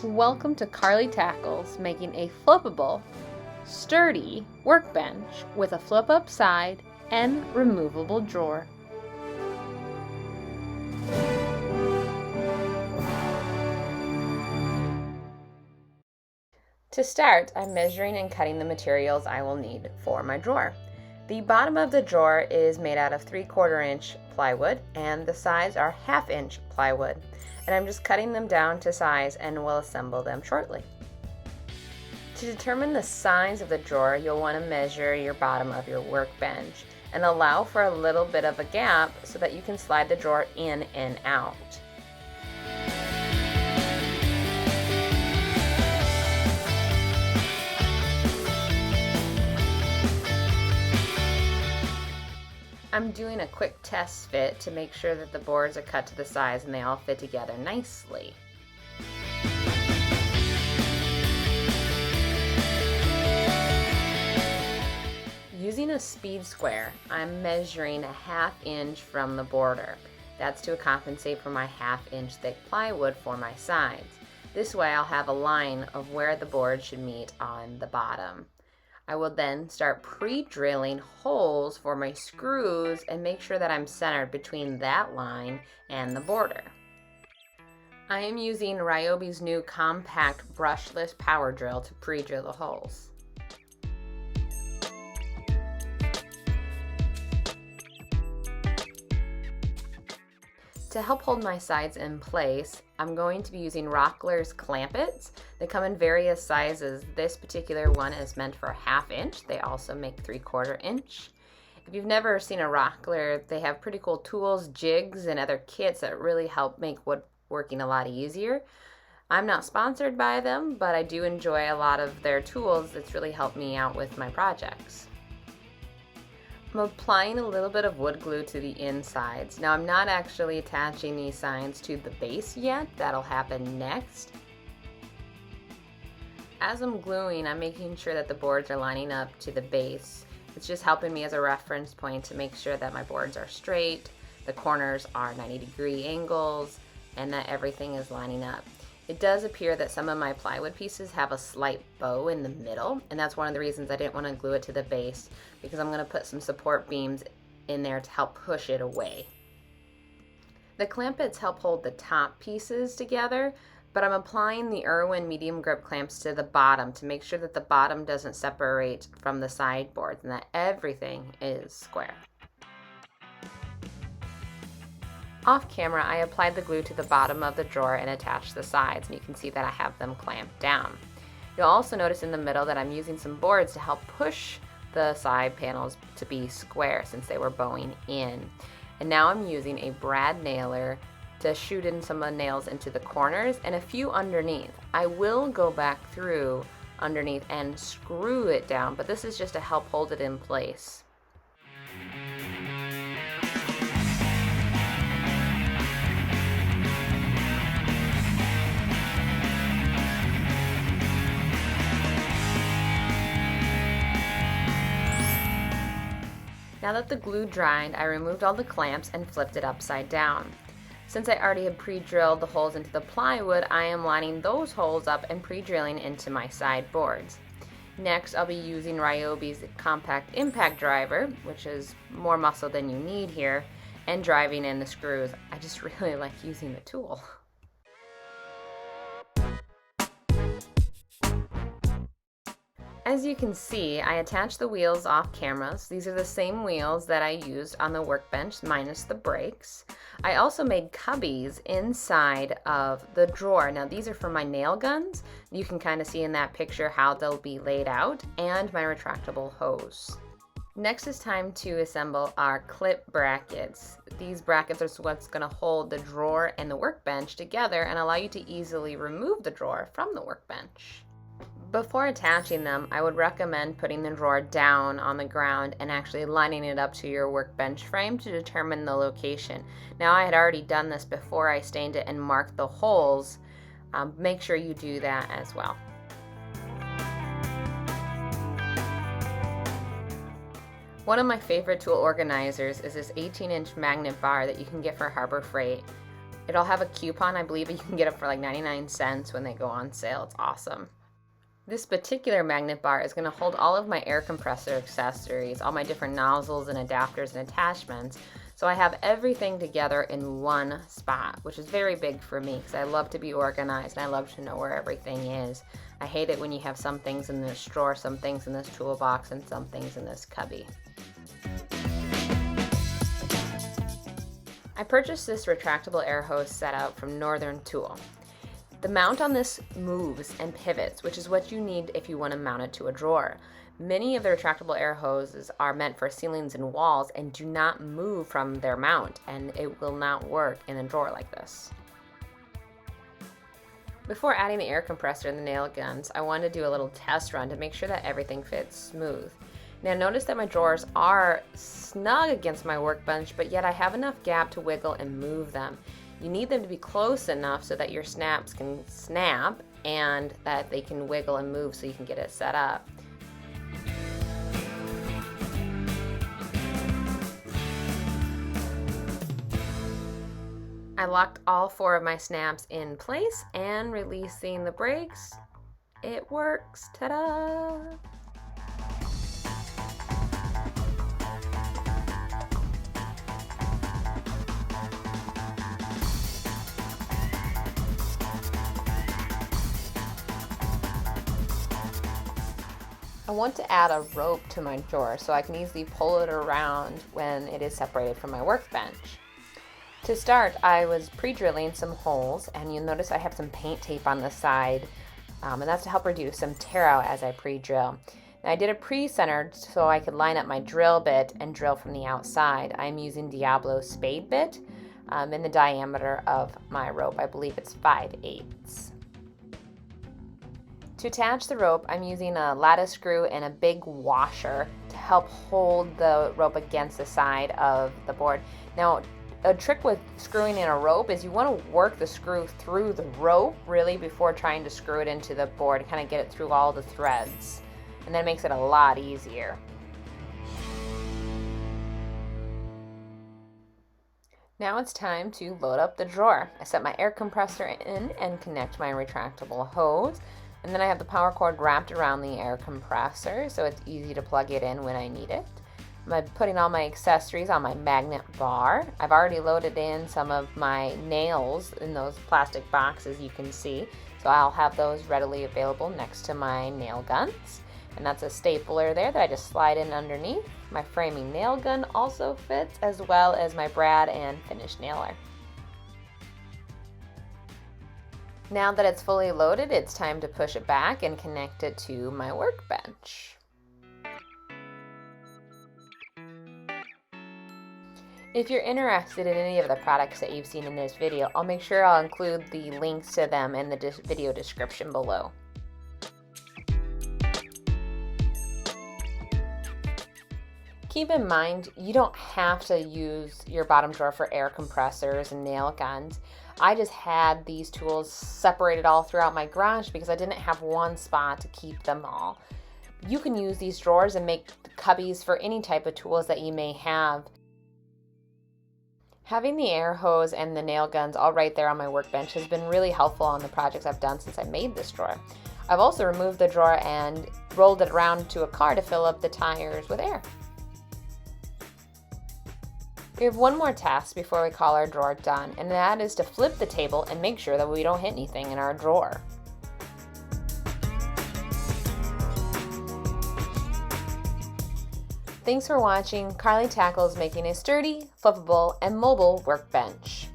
Welcome to Carly Tackles, making a flippable, sturdy workbench with a flip-up side and removable drawer. To start, I'm measuring and cutting the materials I will need for my drawer. The bottom of the drawer is made out of 3/4 inch plywood and the sides are 1/2 inch plywood. And I'm just cutting them down to size and will assemble them shortly. To determine the size of the drawer, you'll want to measure your bottom of your workbench and allow for a little bit of a gap so that you can slide the drawer in and out. I'm doing a quick test fit to make sure that the boards are cut to the size and they all fit together nicely. Using a speed square, I'm measuring a 1/2 inch from the border. That's to compensate for my 1/2 inch thick plywood for my sides. This way I'll have a line of where the board should meet on the bottom. I will then start pre-drilling holes for my screws and make sure that I'm centered between that line and the border. I am using Ryobi's new compact brushless power drill to pre-drill the holes. To help hold my sides in place, I'm going to be using Rockler's clampets. They come in various sizes. This particular one is meant for 1/2 inch. They also make 3/4 inch. If you've never seen a Rockler, they have pretty cool tools, jigs, and other kits that really help make woodworking a lot easier. I'm not sponsored by them, but I do enjoy a lot of their tools that's really helped me out with my projects. I'm applying a little bit of wood glue to the insides. Now I'm not actually attaching these signs to the base yet. That'll happen next. As I'm gluing, I'm making sure that the boards are lining up to the base. It's just helping me as a reference point to make sure that my boards are straight, the corners are 90-degree angles, and that everything is lining up. It does appear that some of my plywood pieces have a slight bow in the middle, and that's one of the reasons I didn't want to glue it to the base, because I'm going to put some support beams in there to help push it away. The clampets help hold the top pieces together, but I'm applying the Irwin medium grip clamps to the bottom to make sure that the bottom doesn't separate from the sideboards and that everything is square. Off camera, I applied the glue to the bottom of the drawer and attached the sides, and you can see that I have them clamped down. You'll also notice in the middle that I'm using some boards to help push the side panels to be square since they were bowing in. And now I'm using a brad nailer to shoot in some of the nails into the corners and a few underneath. I will go back through underneath and screw it down, but this is just to help hold it in place. Now that the glue dried, I removed all the clamps and flipped it upside down. Since I already had pre-drilled the holes into the plywood, I am lining those holes up and pre-drilling into my side boards. Next, I'll be using Ryobi's compact impact driver, which is more muscle than you need here, and driving in the screws. I just really like using the tool. As you can see, I attached the wheels off cameras. These are the same wheels that I used on the workbench, minus the brakes. I also made cubbies inside of the drawer. Now these are for my nail guns. You can kind of see in that picture how they'll be laid out, and my retractable hose. Next is time to assemble our clip brackets. These brackets are what's going to hold the drawer and the workbench together and allow you to easily remove the drawer from the workbench. Before attaching them, I would recommend putting the drawer down on the ground and actually lining it up to your workbench frame to determine the location. Now I had already done this before I stained it and marked the holes. Make sure you do that as well. One of my favorite tool organizers is this 18-inch magnet bar that you can get for Harbor Freight. It'll have a coupon. I believe you can get it for like 99 cents when they go on sale. It's awesome. This particular magnet bar is going to hold all of my air compressor accessories, all my different nozzles and adapters and attachments. So I have everything together in one spot, which is very big for me because I love to be organized and I love to know where everything is. I hate it when you have some things in this drawer, some things in this toolbox, and some things in this cubby. I purchased this retractable air hose setup from Northern Tool. The mount on this moves and pivots, which is what you need if you want to mount it to a drawer. Many of the retractable air hoses are meant for ceilings and walls and do not move from their mount, and it will not work in a drawer like this. Before adding the air compressor and the nail guns, I wanted to do a little test run to make sure that everything fits smooth. Now notice that my drawers are snug against my workbench, but yet I have enough gap to wiggle and move them. You need them to be close enough so that your snaps can snap and that they can wiggle and move so you can get it set up. I locked all 4 of my snaps in place and releasing the brakes. It works, ta-da! I want to add a rope to my drawer so I can easily pull it around when it is separated from my workbench. To start, I was pre-drilling some holes, and you'll notice I have some paint tape on the side, and that's to help reduce some tear out as I pre-drill. Now I did a pre-centered so I could line up my drill bit and drill from the outside. I'm using Diablo Spade Bit in the diameter of my rope. I believe it's 5/8. To attach the rope, I'm using a lattice screw and a big washer to help hold the rope against the side of the board. Now, a trick with screwing in a rope is you want to work the screw through the rope really before trying to screw it into the board and kind of get it through all the threads. And that makes it a lot easier. Now it's time to load up the drawer. I set my air compressor in and connect my retractable hose. And then I have the power cord wrapped around the air compressor so it's easy to plug it in when I need it. I'm putting all my accessories on my magnet bar. I've already loaded in some of my nails in those plastic boxes you can see. So I'll have those readily available next to my nail guns. And that's a stapler there that I just slide in underneath. My framing nail gun also fits, as well as my brad and finish nailer. Now that it's fully loaded, it's time to push it back and connect it to my workbench. If you're interested in any of the products that you've seen in this video, I'll make sure I'll include the links to them in the video description below. Keep in mind, you don't have to use your bottom drawer for air compressors and nail guns. I just had these tools separated all throughout my garage because I didn't have one spot to keep them all. You can use these drawers and make cubbies for any type of tools that you may have. Having the air hose and the nail guns all right there on my workbench has been really helpful on the projects I've done since I made this drawer. I've also removed the drawer and rolled it around to a car to fill up the tires with air. We have one more task before we call our drawer done, and that is to flip the table and make sure that we don't hit anything in our drawer. Thanks for watching. Carly tackles making a sturdy, flippable, and mobile workbench.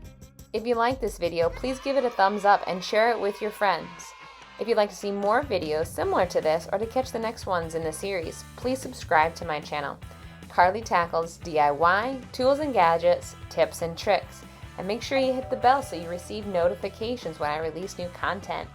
If you like this video, please give it a thumbs up and share it with your friends. If you'd like to see more videos similar to this or to catch the next ones in the series, please subscribe to my channel. Carly tackles DIY, tools and gadgets, tips and tricks. And make sure you hit the bell so you receive notifications when I release new content.